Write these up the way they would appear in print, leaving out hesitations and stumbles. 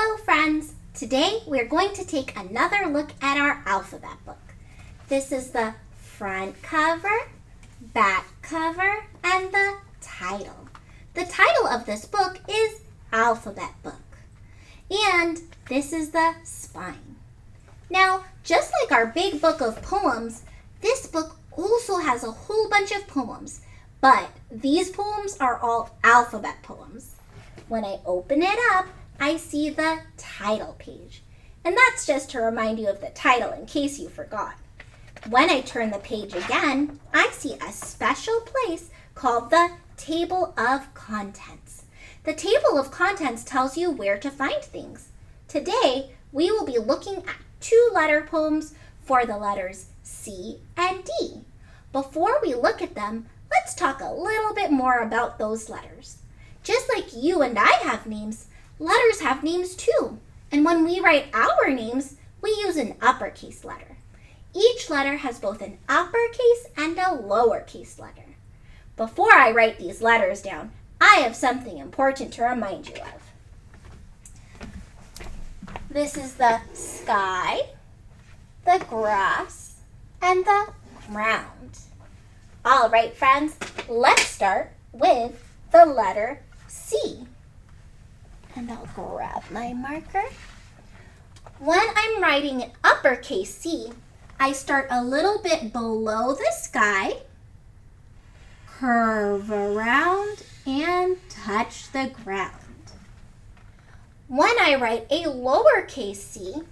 Hello friends! Today we're going to take another look at our alphabet book. This is the front cover, back cover, and the title. The title of this book is Alphabet Book. And this is the spine. Now, just like our big book of poems, this book also has a whole bunch of poems, but these poems are all alphabet poems. When I open it up, I see the title page. And that's just to remind you of the title in case you forgot. When I turn the page again, I see a special place called the Table of Contents. The Table of Contents tells you where to find things. Today, we will be looking at 2 letter poems for the letters C and D. Before we look at them, let's talk a little bit more about those letters. Just like you and I have names, letters have names too. And when we write our names, we use an uppercase letter. Each letter has both an uppercase and a lowercase letter. Before I write these letters down, I have something important to remind you of. This is the sky, the grass, and the ground. All right, friends, let's start with the letter C. And I'll grab my marker. When I'm writing an uppercase C, I start a little bit below the sky, curve around, and touch the ground. When I write a lowercase c,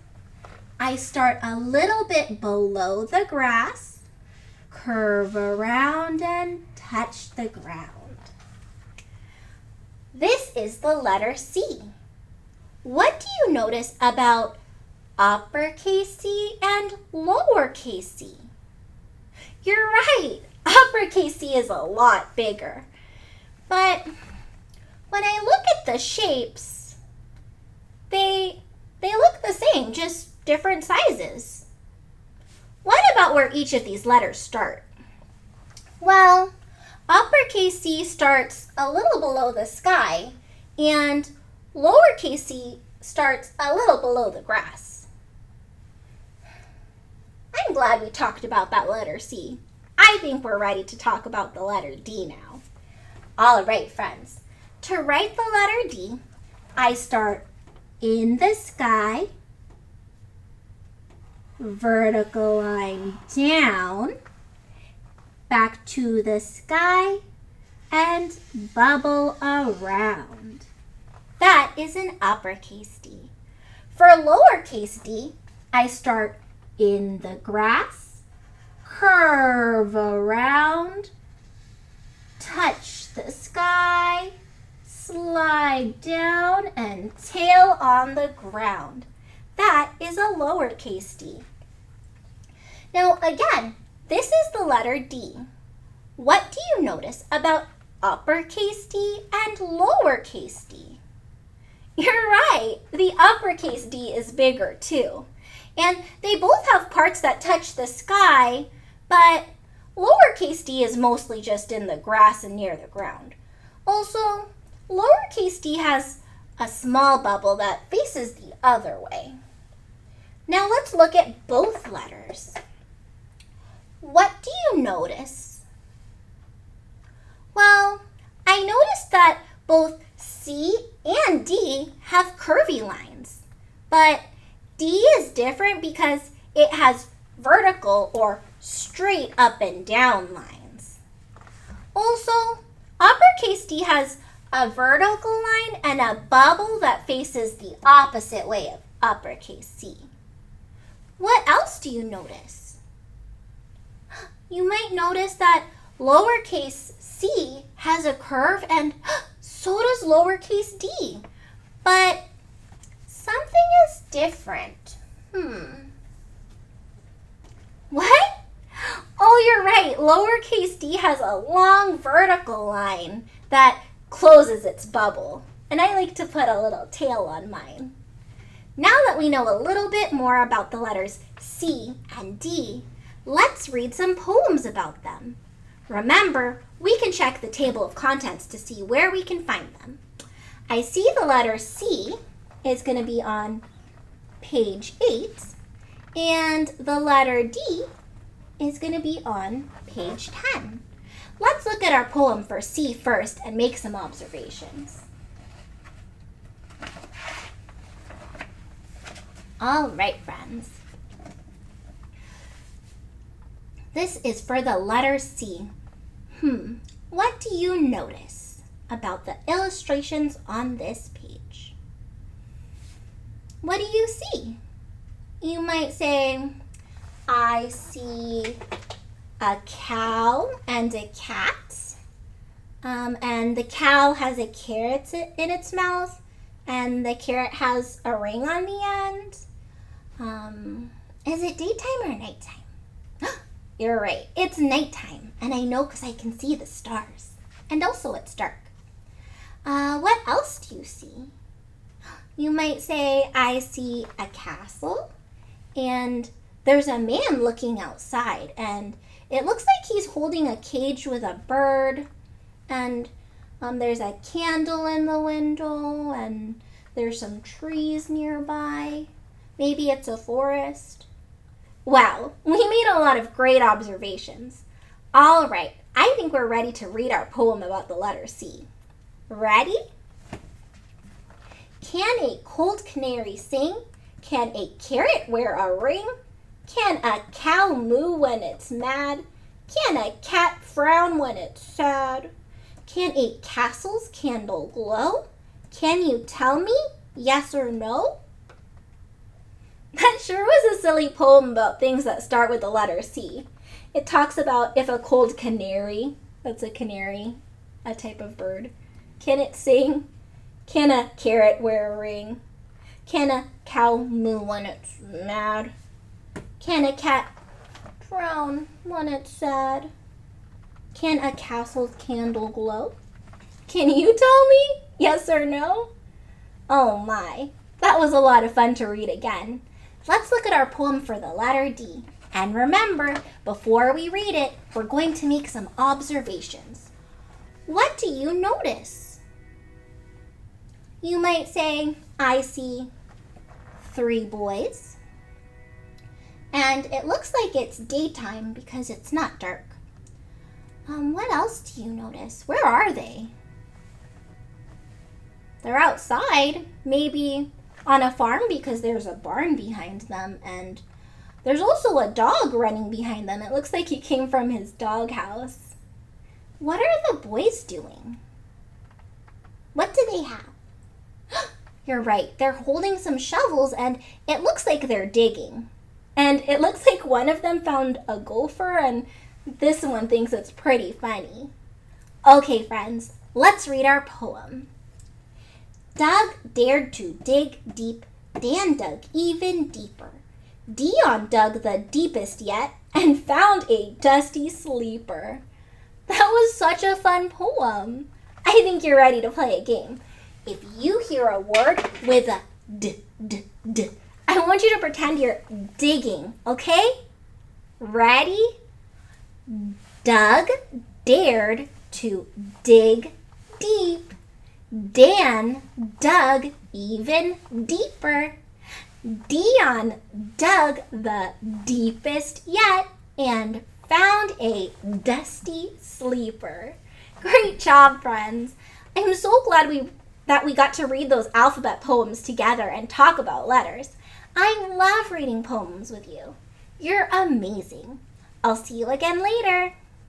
I start a little bit below the grass, curve around, and touch the ground. This is the letter C. What do you notice about uppercase C and lowercase c? You're right, uppercase C is a lot bigger. But when I look at the shapes, they look the same, just different sizes. What about where each of these letters start? Well, uppercase C starts a little below the sky, and lowercase c starts a little below the grass. I'm glad we talked about that letter C. I think we're ready to talk about the letter D now. All right, friends. To write the letter D, I start in the sky, vertical line down, back to the sky, and bubble around. That is an uppercase D. For lowercase d, I start in the grass, curve around, touch the sky, slide down, and tail on the ground. That is a lowercase d. Now again, this is the letter D. What do you notice about uppercase D and lowercase d? You're right, the uppercase D is bigger too. And they both have parts that touch the sky, but lowercase d is mostly just in the grass and near the ground. Also, lowercase d has a small bubble that faces the other way. Now let's look at both letters. What do you notice? Well, I noticed that both C and D have curvy lines, but D is different because it has vertical or straight up and down lines. Also, uppercase D has a vertical line and a bubble that faces the opposite way of uppercase C. What else do you notice? You might notice that lowercase c has a curve and so does lowercase d. But something is different. What? Oh, you're right. Lowercase d has a long vertical line that closes its bubble. And I like to put a little tail on mine. Now that we know a little bit more about the letters C and D, let's read some poems about them. Remember, we can check the table of contents to see where we can find them. I see the letter C is going to be on page 8, and the letter D is going to be on page 10. Let's look at our poem for C first and make some observations. All right, friends. This is for the letter C. What do you notice about the illustrations on this page? What do you see? You might say, I see a cow and a cat. And the cow has a carrot in its mouth, and the carrot has a ring on the end. Is it daytime or nighttime? You're right, it's nighttime, and I know because I can see the stars. And also it's dark. What else do you see? You might say, I see a castle, and there's a man looking outside, and it looks like he's holding a cage with a bird, and there's a candle in the window, and there's some trees nearby. Maybe it's a forest. Wow, we made a lot of great observations. All right, I think we're ready to read our poem about the letter C. Ready? Can a cold canary sing? Can a carrot wear a ring? Can a cow moo when it's mad? Can a cat frown when it's sad? Can a castle's candle glow? Can you tell me, yes or no? That sure was a silly poem about things that start with the letter C. It talks about if a cold canary, that's a canary, a type of bird, can it sing? Can a carrot wear a ring? Can a cow moo when it's mad? Can a cat frown when it's sad? Can a castle's candle glow? Can you tell me, yes or no? Oh my, that was a lot of fun to read again. Let's look at our poem for the letter D. And remember, before we read it, we're going to make some observations. What do you notice? You might say, I see 3 boys. And it looks like it's daytime because it's not dark. What else do you notice? Where are they? They're outside, maybe on a farm because there's a barn behind them, and there's also a dog running behind them. It looks like he came from his doghouse. What are the boys doing? What do they have? You're right, they're holding some shovels, and it looks like they're digging. And it looks like one of them found a gopher, and this one thinks it's pretty funny. Okay, friends, let's read our poem. Doug dared to dig deep. Dan dug even deeper. Dion dug the deepest yet and found a dusty sleeper. That was such a fun poem. I think you're ready to play a game. If you hear a word with a d, I want you to pretend you're digging, okay? Ready? Doug dared to dig deep. Dan dug even deeper. Dion dug the deepest yet and found a dusty sleeper. Great job, friends. I'm so glad that we got to read those alphabet poems together and talk about letters. I love reading poems with you. You're amazing. I'll see you again later.